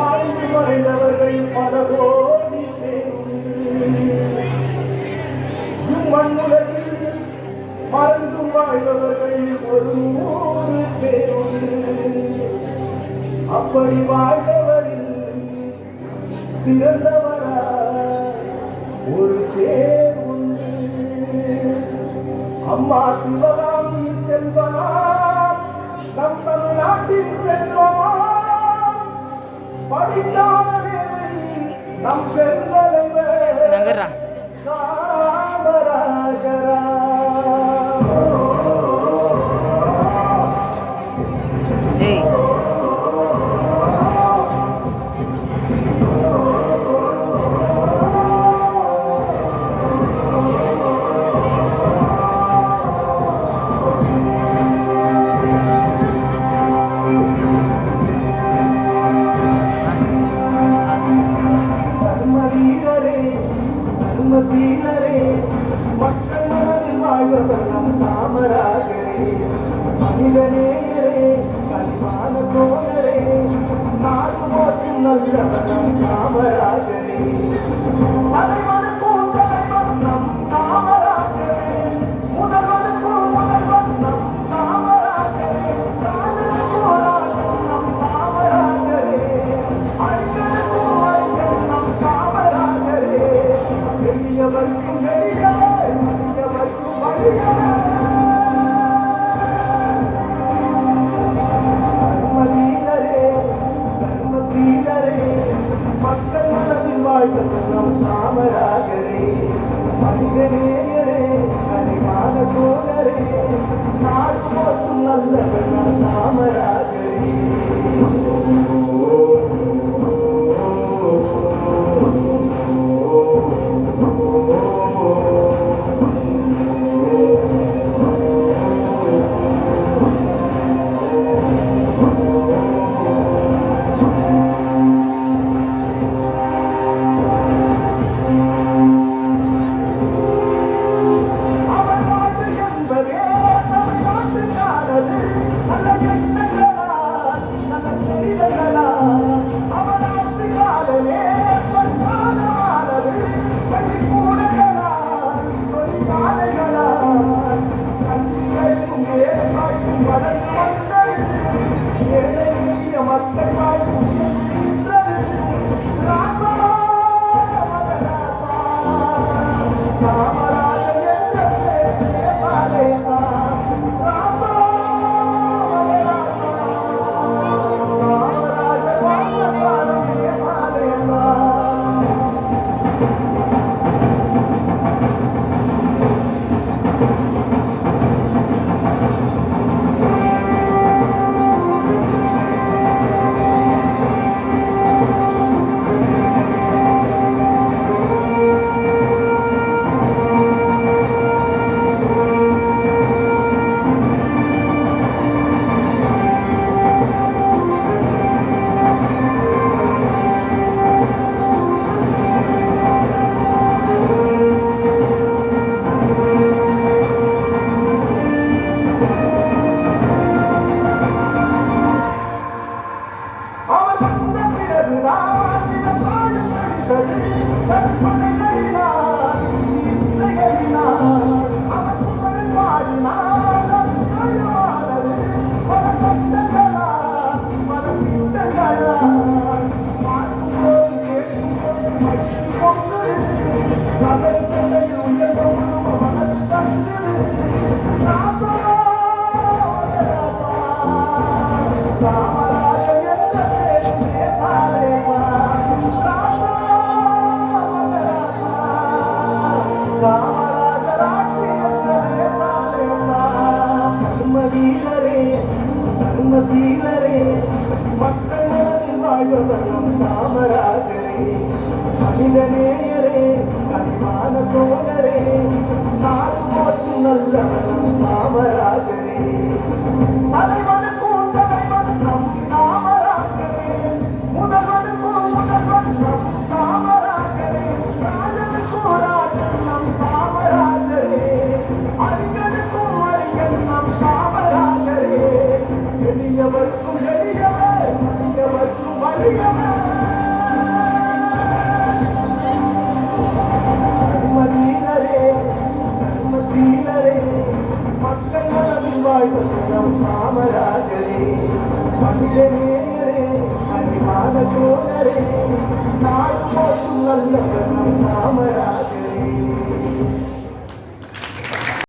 வாழ்ந்து மறைந்தவர்கள் பல கோடி மண்ணுலகில் மறந்து வாழ்ந்தவர்கள் ஒரு 100 பேர். அப்படி வாழ்ந்தவரில் பிறந்தவரா ஒரு பேர் உண்டு. அம்மா சிவகாமி செல்வனா நம் தமிழ்நாட்டின் செல்வமா படிக்காத நம் பெருந்தலைவர் காமராஜரா. மக்கள் மனதில் வாழ்வதன் நம் காமராஜரே, மனிதநேயரே, கனிவான தோழரே, நாடு போற்றும் நல்லவர் நம் காமராஜரே. தலைவனுக்கும் தலைவர் நம் காமராஜரே, முதல்வனுக்கும் முதல்வர் நம் காமராஜரே, ராஜனுக்கும் நம் காமராஜரே, ஐயனுக்கும் ஐயன் நம் காமராஜரே. எளியவர்க்கும் எளியவர், எளியவர்க்கும் வலியவர். தர்மதீனரே, தர்மதீனரே, மக்கள் மனதில் வாழ்வது நம் காமராஜரே. மனிதநேயரே, கனிவான தோழரே, நாடு போற்றும் நல்லவர் நம் காமராஜரே. காமராஜரே, மனிதநேயரே, கனிவான தோழரே, நாடு போற்றும் நல்லவர் காமராஜரே. தலைவனுக்கும் தலைவர் நம் காமராஜரே, முதல்வனுக்கும் முதல்வர் நம் காமராஜரே, ராஜனுக்கும் ராஜன் நம் காமராஜரே, அறிஞனுக்கும் அறிஞன் நம் காமராஜரே. எளியவர்க்கும் எளியவர், எளியவர்க்கும் வலியவர். காமராஜரே மனிதநேயரே அடிமான சோழரே